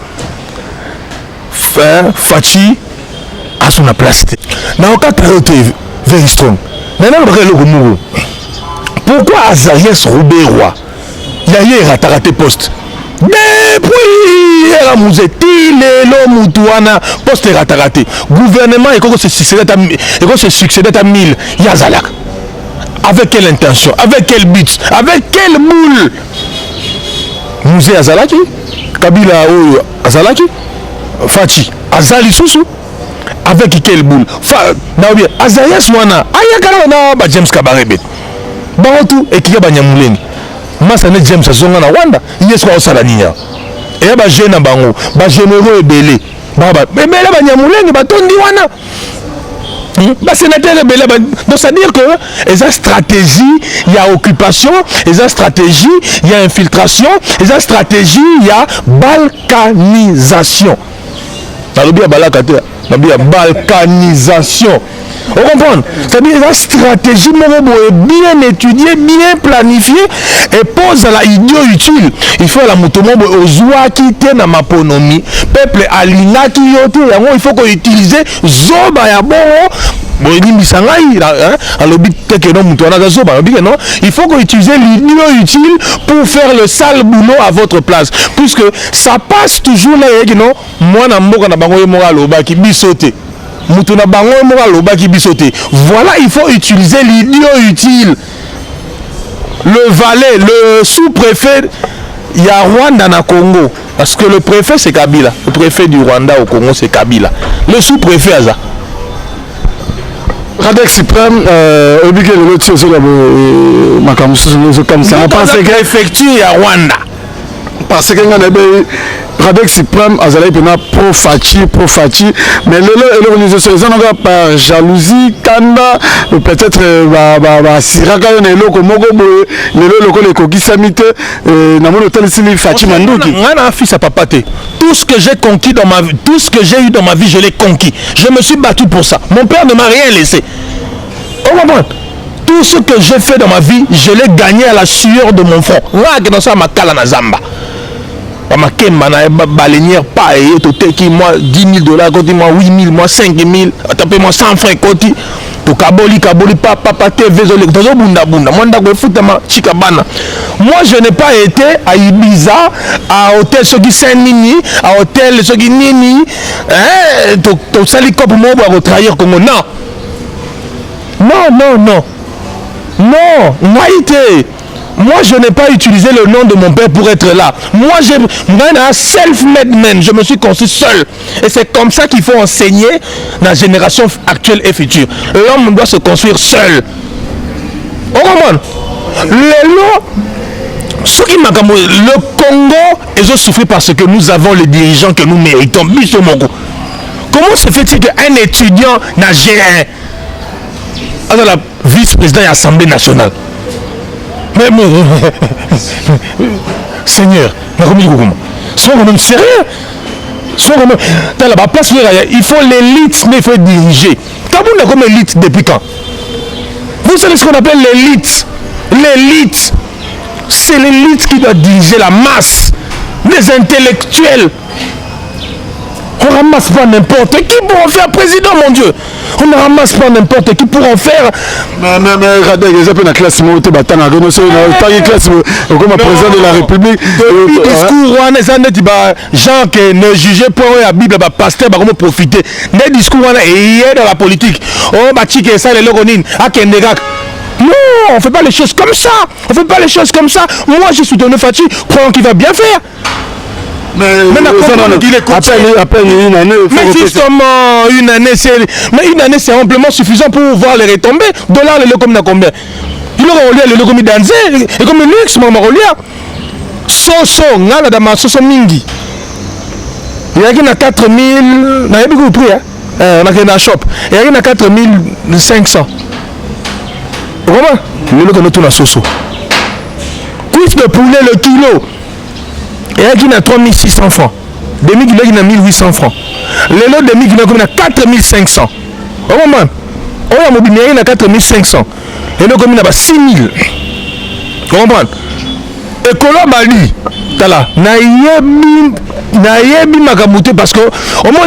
Fachi à son place. Dans le cas de very strong. Pourquoi Azarias Roubaix-Roi il y a raté poste depuis la mouzeti l'homme Moutouana poste raté gouvernement et se succéder à 1000 Yazalak avec quelle intention, avec quel but, avec quel boule Mouzé Azalaki Kabila Azalaki Fachi Azali Soussou avec quel boule Azarias Wana Ayakara na ba James Kabarebe Barotu et qui ba Nyamuleni Masane James Zonga na Wanda yesko osala ninya et ba jeune na bango ba généraux ebele baba ebele ba Nyamuleni ba tondi wana ba sénateur ebele donc ça veut dire que les stratégie il y a occupation les stratégie il y a infiltration les stratégie il y a balkanisation nalobi ya balakate nalobi ya balkanisation. Vous comprenez? C'est-à-dire la stratégie bien étudiée, bien planifiée et pose à la idiot utile. Il faut la motomobo aux oies qui tiennent à ma ponomie. Peuple alina qui yote, il faut qu'on utilise zoba ya bon. Il faut qu'on utilise l'idiot utile pour faire le sale boulot à votre place. Puisque ça passe toujours là, moi, je suis voilà, il faut utiliser l'idiot utile. Le valet, le sous-préfet, il y a Rwanda na Congo. Parce que le préfet c'est Kabila. Le préfet du Rwanda au Congo c'est Kabila. Le sous-préfet Aza. Radek Suprême, obligé de l'autre chose, comme ça. Parce que effectue à Rwanda. Parce que Radek Suprême, Azalaï Pena pro-Fachi, mais l'organisation, ils ont par jalousie, Kanda, peut-être Siraka, les locaux, les locaux, les coquilles samite, Namon Hotel Sili, Fachi Mandouki. Fils à papate. Tout ce que j'ai conquis dans ma vie, tout ce que j'ai eu dans ma vie, je l'ai conquis. Je me suis battu pour ça. Mon père ne m'a rien laissé. Au moment, tout ce que j'ai fait dans ma vie, je l'ai gagné à la sueur de mon front. Là, dans ça, ma kala na zamba. Ma kemba na baleinière pas et moi 10 000 $, côté moi 8 000, moi 5 000, tapez moi 100 francs côté. To kaboli papa TV zozo bunda moi ndako futa ma chikabana. Moi je n'ai pas été à Ibiza, à hôtel Sogi Saint-Nini, à hôtel Sogi Nini, to sali cop mo ba trahir Congo. Non. Moi, je n'ai pas utilisé le nom de mon père pour être là. Moi, j'ai un self-made man. Je me suis construit seul. Et c'est comme ça qu'il faut enseigner dans la génération actuelle et future. L'homme doit se construire seul. Au moment, le Congo est souffert parce que nous avons les dirigeants que nous méritons. Comment se fait-il qu'un étudiant n'a géré dans la vice-président de l'Assemblée nationale? Mais Seigneur, sois quand même sérieux. Sois quand même. Dans la place, il faut l'élite, mais il faut diriger. Kaboul est comme élite depuis quand? Vous savez ce qu'on appelle l'élite? L'élite, c'est l'élite qui doit diriger la masse, les intellectuels. On ramasse pas n'importe qui pour en faire président, mon Dieu. On ne ramasse pas n'importe qui pour en faire. Mais Radek, ils appellent la classe moto, comme président de la République. Discours, gens qui ne jugeaient pas la Bible, pasteur, comment profiter. Les discours, il est dans la politique. Oh, ça, les logonines, non, on ne fait pas les choses comme ça. On ne fait pas les choses comme ça. Moi, je suis donné Fachi, croyant qu'il va bien faire. Mais une année, justement, une année c'est amplement suffisant pour voir les retombées. Dollar, le comme combien? Il aura relié le comme danser et comme le luxe, maman relié. Soso, ngala dama soso mingi. Il y a qui na 4000, na yabi ku prix On a un shop. Et il y a 4500. Comment? Le lot de tout la sauce. Cuisse de poulet le kilo. Et il y a 3600 francs. Demi-kilo, il y a 1800 francs. Le lot de demi-kilo, il y a 4500. Au moment, il y a 4500. Et le lot, il y a 6000. Vous comprenez? Et Colomali, tala, naïebi makamute parce que au moins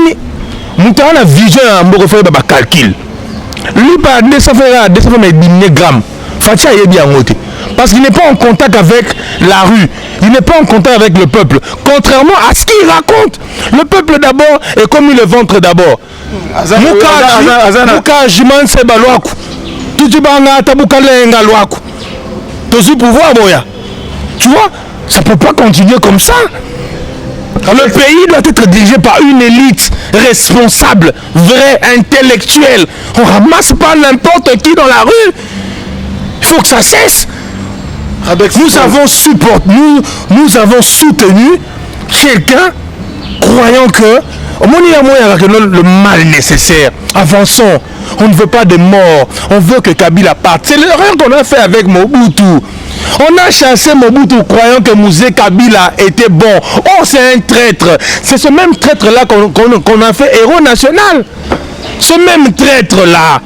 nous avons la vision à me refaire par calcul. Lui par 200 grammes. Fatia est bien noté parce qu'il n'est pas en contact avec la rue, il n'est pas en contact avec le peuple. Contrairement à ce qu'il raconte, le peuple d'abord est comme le ventre d'abord. Muka jiman se balwaku. Tuti banga tabuka lenga lwaku. Tosi pouvoir boya. Tu vois, ça ne peut pas continuer comme ça. Le pays doit être dirigé par une élite responsable, vraie, intellectuelle. On ne ramasse pas n'importe qui dans la rue. Il faut que ça cesse. Nous avons soutenu quelqu'un croyant que le mal nécessaire. Avançons. On ne veut pas de mort. On veut que Kabila parte. C'est l'erreur qu'on a fait avec Mobutu. On a chassé Mobutu croyant que Mouzé Kabila était bon. Oh, c'est un traître. C'est ce même traître-là qu'on a fait héros national. Ce même traître-là.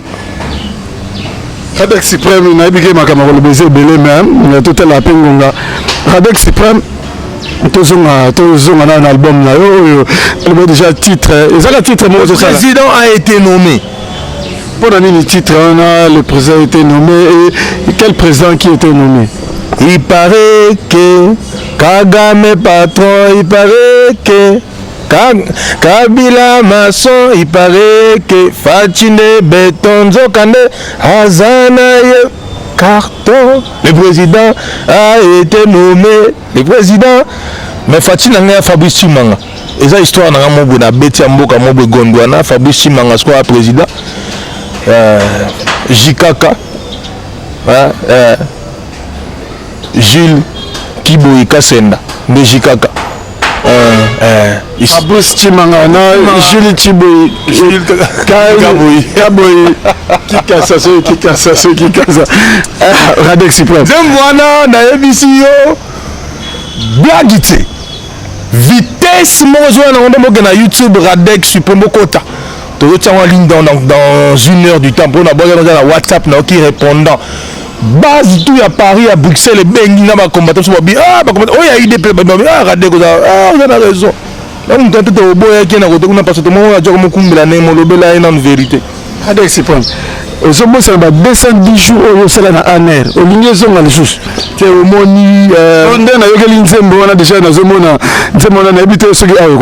Radek Suprême, on a dit que ma camarade baiser belé même, tout est la pengonga. Radek Suprême, tous ont un album là, il a déjà titre. Le président a été nommé. Pour donner le titre, le président a été nommé. Et quel président qui a été nommé? Il paraît que Kagame patron, il paraît que Kabila maçon, il paraît que Fatine Betonzo Kande Azanaye carton. Le président a été nommé. Le président, mais Fatine a Fabrice Chimanga. Et ça histoire na mobo na beti mboka mobo Gondwana Fabrice Chimanga soit président. Jikaka. Jules Kiboyi Kasenda de Jikaka. Fabrice Chimanga, Jules Kiboyi Kaboyi Kikasa. Radek Suprême. Zemwana na ebisiyo blagite. Vitesse mozo na onde moke na YouTube Radek Suprême Kota. Tu tiens en ligne dans une heure du temps pour on a la WhatsApp qui répondant. Base tout à Paris, à Bruxelles, Bengi, na ba combattant sur bi ah ba combattant oh il y a eu des ah Radek on a raison. Là on tente au boya qui na côté on a passé tout monde a dit comme kumbela ne mo lobela ina en vérité. Radek Suprême. Osomo ça va 210 jours au sala na aner. Au ligne zonga les choses. Que au moni on na yo keli nzembo on a déjà na zomona nzembo na habité ce qui ayo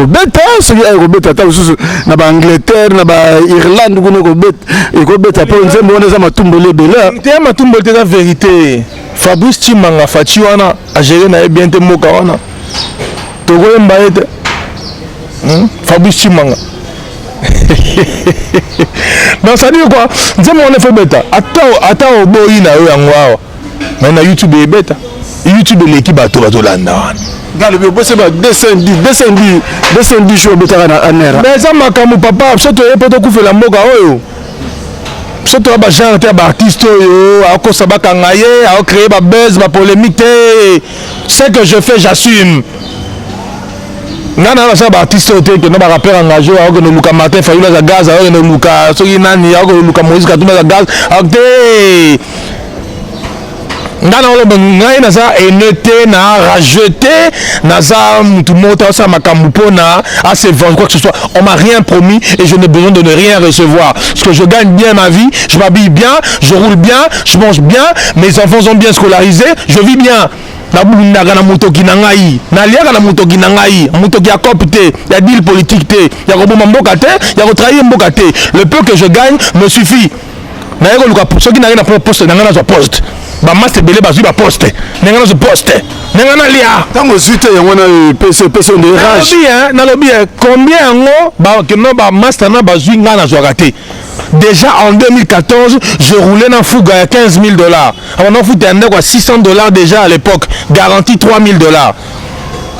beta ta susu na ba Angleterre na ba Irlande ko beta po nzembo on za matumbo lebela. Te matumbo te la vérité. Fabrice Chimanga Fachi wana a géré na bien te moka wana. To go mbaete. Fabrice Chimanga. Non, ça dit quoi? Dis-moi, on est fait bêta. Attends, au boy, na yo yango. Mais na YouTube est bêta. YouTube l'équipe à tout landa. Dans le bureau, c'est 210 jours bêta na anera. Mais ça m'a comme papa, ça te est pas tout fait la moga oyo. Ça te va genre te artiste yo, a ko sabaka ngaye, a créer ba buzz, ba polémique. Ce que je fais, j'assume. Nana ça artiste que no ba rappeur engagé a que no luka Martin Fayulu za gaz a que no luka soki nani a que luka Moïse Katumba za gaz acte Nana on ngai na za énervé na rajeté na za mutu mota ça makambu pona à se vendre quoi que ce soit. On m'a rien promis et je n'ai besoin de ne rien recevoir. Parce que je gagne bien ma vie, je m'habille bien, je roule bien, je mange bien, mes enfants sont bien scolarisés, je vis bien. Na mutoki na ngai na liaka na mutoki na ngai mutoki ya cop te ya deal politique te ya koboma mboka te ya kotrahir mboka te. Le peu que je gagne me suffit. Na yeko luka pour ceux qui n'arrivent pas poste na ngana zo poste ba master belé ba ba poste na ngana zo poste na ngana lia tango suite ya wana PC de rage na lobby combien ngo ba que no ba master na ba zui ngana zo raté. Déjà en 2014, je roulais dans Fouga à $15 000. Alors on foutait à $600 déjà à l'époque, garantie $3 000.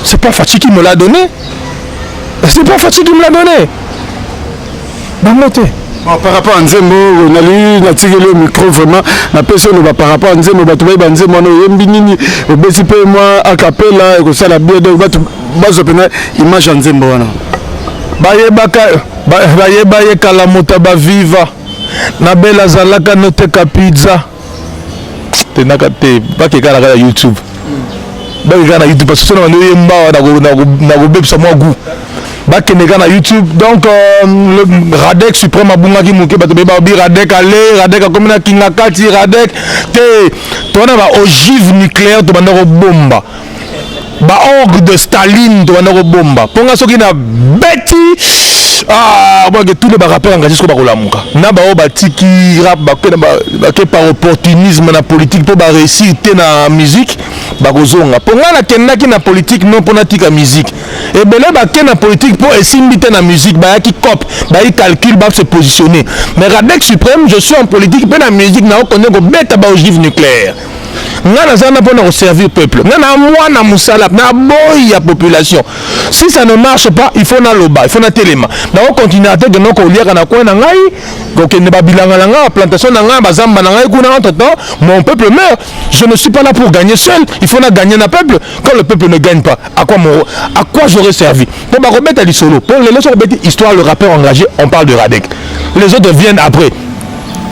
C'est pas Fatih qui me l'a donné. C'est pas Fatih qui me l'a donné. bango te. Par rapport à Nzembo, on a lu le micro vraiment, on a pensé par rapport à Nzembo, on a Nzembo, on a BCP, moi, a capella, et ça la bien, donc on a image à Nzembo. Baye kalamota ba viva na bela zalaka noteka pizza tenaka te bakeka na YouTube bakeka na YouTube parce que on a yemba na go bebsa moi goût bakeka na YouTube donc le Radek suprême abunga ki muke bato beba bi Radek ale Radek comme na kinga kati Radek te tona ba ogive nucléaire to bandako bomba ba orgue de Staline to bandako bomba ponga soki na beti tous les rappeurs engagés sur la muka. Na ba o batiki rap ba ke par opportunisme na politique pour ba réussir na musique ba kozonga. Ponga na kenaki na politique non pour na tika musique. Et belé ba ke na politique pour esimbiter na musique ba ki cop, ba i calcul ba se positionner. Mais Radek suprême, je suis en politique pe na musique na o connaît ko beta ba ogive nucléaire. Ngana zana pour servir peuple. Ngana moi na musala na boy ya population. Si ça ne marche pas, il faut na loba, il faut na téléma. Na on continue à te que non ko liaka na ko na ngai, ko ke ne ba bilanga na nga plantation na nga bazamba na ngai kuna entre temps, mon peuple meurt. Je ne suis pas là pour gagner seul, il faut na gagner na peuple. Quand le peuple ne gagne pas, à quoi j'aurais servi? Pour ba remettre à l'isolo. Pour les leçons histoire le rappeur engagé, on parle de Radek. Les autres viennent après.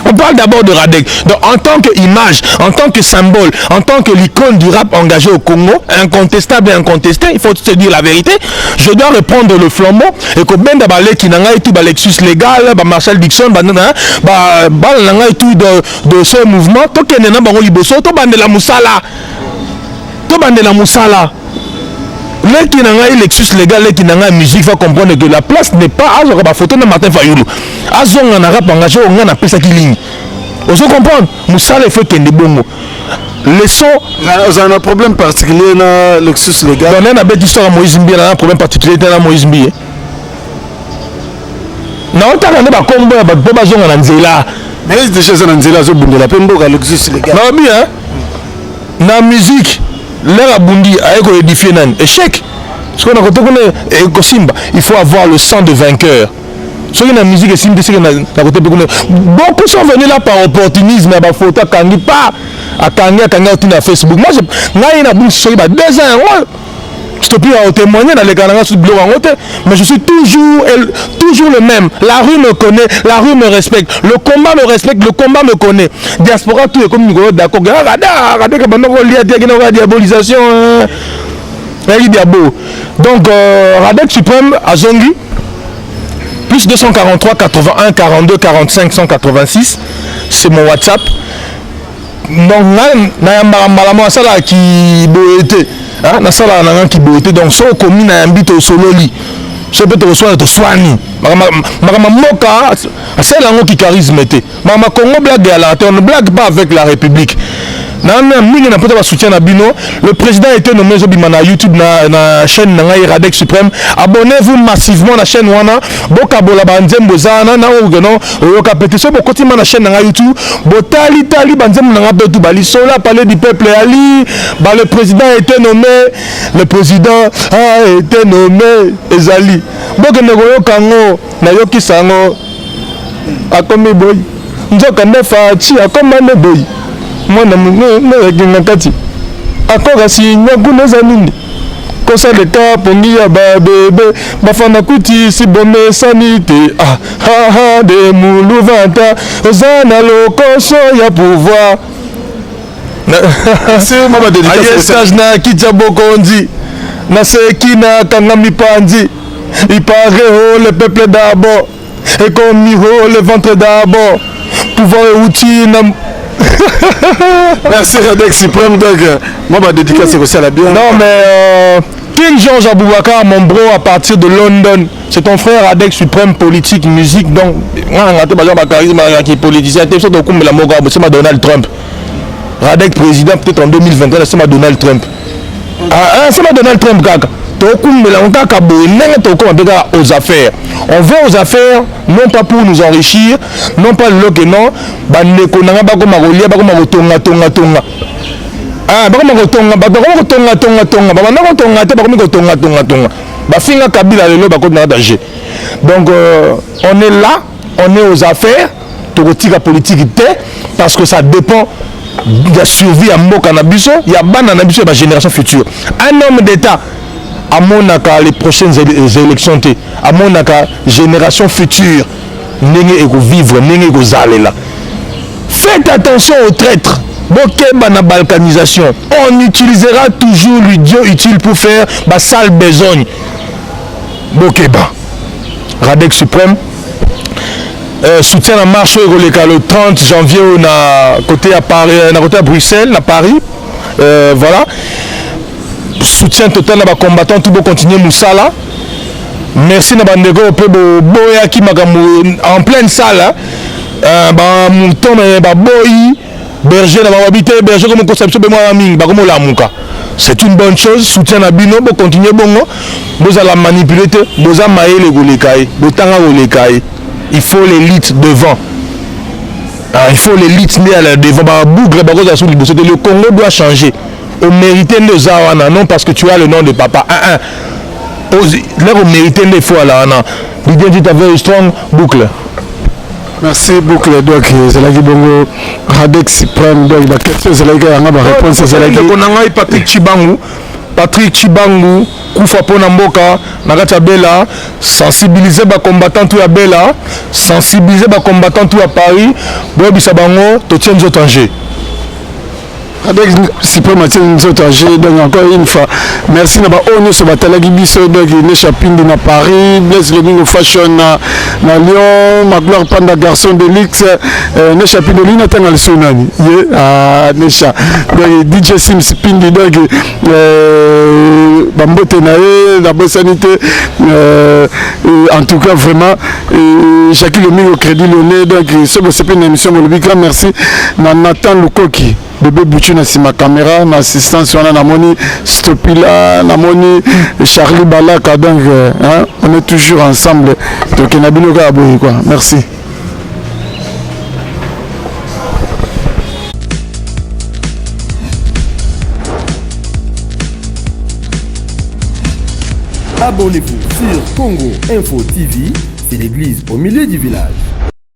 On parle d'abord de Radek. Donc, en tant qu'image, en tant que symbole, en tant que l'icône du rap engagé au Congo, incontestable et incontesté, il faut se dire la vérité, je dois reprendre le flambeau et que ben d'abord qui n'a pas tout Lexus légal, Marshall Dixon, et tout de ce mouvement, tout qui n'est pas liboso, tout bande la moussala. Tout bande la moussala. Les qui n'ont pas Lexus légal, les qui n'ont pas musique, il faut comprendre que la place n'est pas à la photo de Martin Fayoulou. À son rap engagé, on a appelé ça qui ligne. Vous comprenez? Moussala fait qu'il y ait des bons mots. Les sons. Vous avez un problème particulier dans Lexus légal? On a une belle histoire à Moïse Mbi, on a un problème particulier dans Moïse Mbi. Non, on a un combo, on a un Nzela. Mais il y a des choses en Nzela, on a un Lexus légal. Non, bien. Dans la musique. L'air abundi a édifié un échec. Ce qu'on a dit, il faut avoir le sang de vainqueur. Ceux qui ont la musique, beaucoup sont venus là par opportunisme, par photo, pas à Kangi à Facebook. Moi, j'ai 2 ans. Je te prie à témoigner dans les canaux sous bleu en haut, mais je suis toujours le même. La rue me connaît, la rue me respecte, le combat me respecte, le combat me connaît. Diaspora, tout est comme nous, d'accord. Regardez comment on diabolisation. Donc, Radek Suprême à Zongi, plus 243 81 42 45 186, c'est mon WhatsApp. Donc, là, ça qui était. Na sala na qui beauté donc so commune na mbito sololi je peux te reçoire to swani mama moka c'est là qui charisme té mama Congo blague à la on ne blague pas avec la République na mingi na peut soutien na bino le président a été nommé zobima na YouTube na chaîne na Radek Suprême abonnez-vous massivement na chaîne wana bokabola banzembo zana na ogeno oyoka pétition bokotima na chaîne na YouTube botali tali banzembo na betu bali sola parler du peuple ali le président a été nommé ezali bokende koyoka ngo na yoki sango akomi boy nzoka ndefa chi akomane boy mwana mwenye kati akora si nyaguna za nini kosa leta pongi ya babebe bafana kuti si bome sanite de muluvanta zana lokoso ya pouvoir c'est mama dédicace na kijabokonzi na sekina kangami panzi il paraît le peuple d'abord et comme le ventre d'abord pouvoir et outils Merci Radek Suprême. Donc, moi, ma dédicace c'est la bien. Non, mais King George Aboubakar, mon bro, à partir de London, c'est ton frère Radek Suprême, politique, musique. Donc, qui est politicien, c'est Donald Trump. Radek président, peut-être en 2023, c'est Donald Trump. C'est Donald Trump, kaka. Aux affaires. On va aux affaires non pas pour nous enrichir, non pas le que non, donc on est là on est aux affaires, la politique, parce que ça dépend de la survie à Mboka Nabiso, il y a ban Nabiso et la génération future. Un homme d'État, à mon les prochaines élections, à mon génération future, n'est vivre, n'est là. Faites attention aux traîtres. Bokeba na balkanisation. On utilisera toujours l'idiot utile pour faire la sale besogne. Bokeba. Radec suprême. Soutien à marche le 30 janvier côté à Paris, côté à Bruxelles, à Paris. Voilà. Soutien total à combattants, tout beau continuer Moussala. Merci na bandego boya qui en pleine salle. Mouton boy berger na babité berger comme conception be moi mingi ba comme la muka. C'est une bonne chose. Soutien à bino bo continuer bongo. Vous allez manipuler te, vous allez mailler les golekai, botanga golekai. Il faut l'élite devant. Il faut l'élite devant. Le Congo doit changer. On mérite de Zawana, non parce que tu as le nom de papa. Là, on mérite des fois là. L'idée dit very strong boucle. Merci beaucoup. Donc, Zelagi Bongo, Radec Suprême. Donc, la question, Zelagi, on a la réponse. Zelagi. Patrick Chibangu, Koufa Pona Mboka, Nagata Bela, sensibiliser les combattants tout à Bela, sensibiliser les combattants tout à Paris, Bobi Sabango, Totien Zotanger. Avec Cyprien Mathieu Nzotanger, donc encore une fois, merci na ba onu so batalaki biso donc ne chapinde na Paris, Blaise Lemingo Fashion na Lyon, Magloire Panda Garçon de Lix, ne chapinde lina tanga le sonani. Ye Nesha. Donc DJ Sims Pindi donc bambote na ye la bossanité en tout cas vraiment Jacques Lemingo Crédit Lyonnais donc ce c'est une émission le grand merci na Nathan Lukoki. Bébé Bouchu na sima caméra na assistance on a namoni Stopila namoni Charlie Balaka donc on est toujours ensemble donc na biloka aboyi quoi merci. Abonnez-vous sur Congo Info TV, c'est l'église au milieu du village.